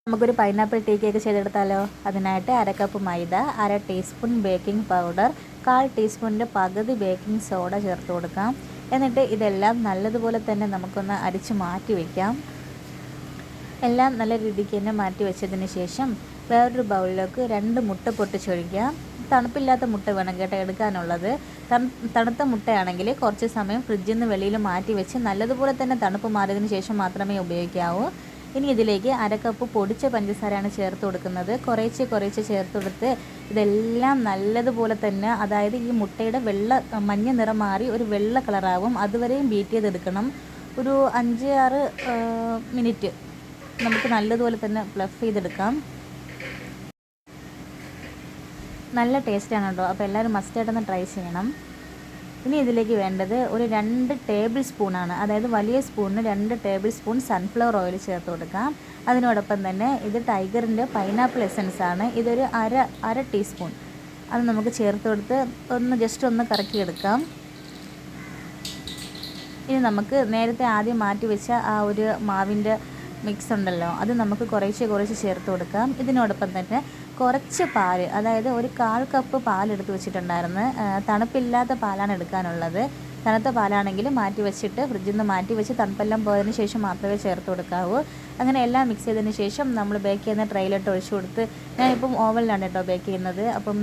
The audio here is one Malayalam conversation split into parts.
നമുക്കൊരു പൈനാപ്പിൾ ടീ കേക്ക് ചെയ്തെടുത്താലോ? അതിനായിട്ട് 1 കപ്പ് മൈദ, 1/2 ടീസ്പൂൺ ബേക്കിംഗ് പൗഡർ, 1/4 ടീസ്പൂണിൻ്റെ പകുതി ബേക്കിംഗ് സോഡ ചേർത്ത് കൊടുക്കാം. എന്നിട്ട് ഇതെല്ലാം നല്ലതുപോലെ തന്നെ നമുക്കൊന്ന് അരിച്ച് മാറ്റി വയ്ക്കാം. എല്ലാം നല്ല രീതിക്ക് തന്നെ മാറ്റി വെച്ചതിന് ശേഷം വേറൊരു ബൗളിലേക്ക് 2 മുട്ട പൊട്ടിച്ചൊഴിക്കാം. തണുപ്പില്ലാത്ത മുട്ട വേണം കേട്ടോ എടുക്കാനുള്ളത്. തണുത്ത മുട്ടയാണെങ്കിൽ കുറച്ച് സമയം ഫ്രിഡ്ജിൽ നിന്ന് വെളിയിൽ മാറ്റി വെച്ച് നല്ലതുപോലെ തന്നെ തണുപ്പ് മാറിയതിന് ശേഷം മാത്രമേ ഉപയോഗിക്കാവൂ. ഇനി ഇതിലേക്ക് 1 കപ്പ് പൊടിച്ച പഞ്ചസാരയാണ് ചേർത്ത് കൊടുക്കുന്നത്. കുറേശ്ശെ ചേർത്ത് കൊടുത്ത് ഇതെല്ലാം നല്ലതുപോലെ തന്നെ, അതായത് ഈ മുട്ടയുടെ മഞ്ഞ നിറം മാറി ഒരു വെള്ള കളറാവും, അതുവരെയും ബീറ്റ് ചെയ്തെടുക്കണം. ഒരു 5-6 മിനിറ്റ് നമുക്ക് നല്ലതുപോലെ തന്നെ ഫ്ലഫ് ചെയ്തെടുക്കാം. നല്ല ടേസ്റ്റാണ് കേട്ടോ. അപ്പോൾ എല്ലാവരും മസ്റ്റായിട്ടൊന്ന് ട്രൈ ചെയ്യണം. ഇനി ഇതിലേക്ക് വേണ്ടത് ഒരു 2 ടേബിൾ സ്പൂണാണ്, അതായത് വലിയ സ്പൂണിന് 2 ടേബിൾ സ്പൂൺ സൺഫ്ലവർ ഓയിൽ ചേർത്ത് കൊടുക്കാം. അതിനോടൊപ്പം തന്നെ ഇത് ടൈഗറിൻ്റെ പൈനാപ്പിൾ എസൻസ് ആണ്. ഇതൊരു അര ടീസ്പൂൺ അത് നമുക്ക് ചേർത്ത് കൊടുത്ത് ജസ്റ്റ് ഒന്ന് കറക്കിയെടുക്കാം. ഇനി നമുക്ക് നേരത്തെ ആദ്യം മാറ്റി വെച്ച ആ ഒരു മാവിൻ്റെ മിക്സ് ഉണ്ടല്ലോ, അത് നമുക്ക് കുറേശ്ശെ ചേർത്ത് കൊടുക്കാം. ഇതിനോടൊപ്പം തന്നെ കുറച്ച് പാല്, അതായത് ഒരു 1/4 കപ്പ് പാലെടുത്ത് വെച്ചിട്ടുണ്ടായിരുന്നു. തണുപ്പില്ലാത്ത പാലാണ് എടുക്കാനുള്ളത്. തണുത്ത പാലാണെങ്കിൽ ഫ്രിഡ്ജിൽ നിന്ന് മാറ്റി വെച്ച് തണുപ്പെല്ലാം പോയതിന് ശേഷം മാത്രമേ ചേർത്ത് കൊടുക്കാവൂ. അങ്ങനെ എല്ലാം മിക്സ് ചെയ്തതിന് ശേഷം നമ്മൾ ബേക്ക് ചെയ്യുന്ന ട്രെയിലിട്ട് ഒഴിച്ചു കൊടുത്ത്, ഞാനിപ്പം ഓവനിലാണ് കേട്ടോ ബേക്ക് ചെയ്യുന്നത്. അപ്പം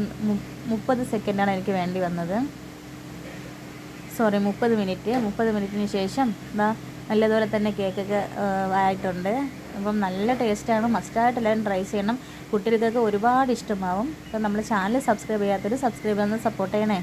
30 സെക്കൻഡാണ് എനിക്ക് വേണ്ടി വന്നത്. 30 മിനിറ്റ്. 30 മിനിറ്റിന് ശേഷം നല്ലതുപോലെ തന്നെ കേക്കൊക്കെ ആയിട്ടുണ്ട്. അപ്പം നല്ല ടേസ്റ്റാണ്. മസ്റ്റായിട്ട് എല്ലാവരും ട്രൈ ചെയ്യണം. കുട്ടികൾക്കൊക്കെ ഒരുപാട് ഇഷ്ടമാവും. അപ്പം നമ്മുടെ ചാനൽ സബ്സ്ക്രൈബ് ചെയ്യാത്തവർ സബ്സ്ക്രൈബ് ചെയ്യുന്നത് സപ്പോർട്ട് ചെയ്യണേ.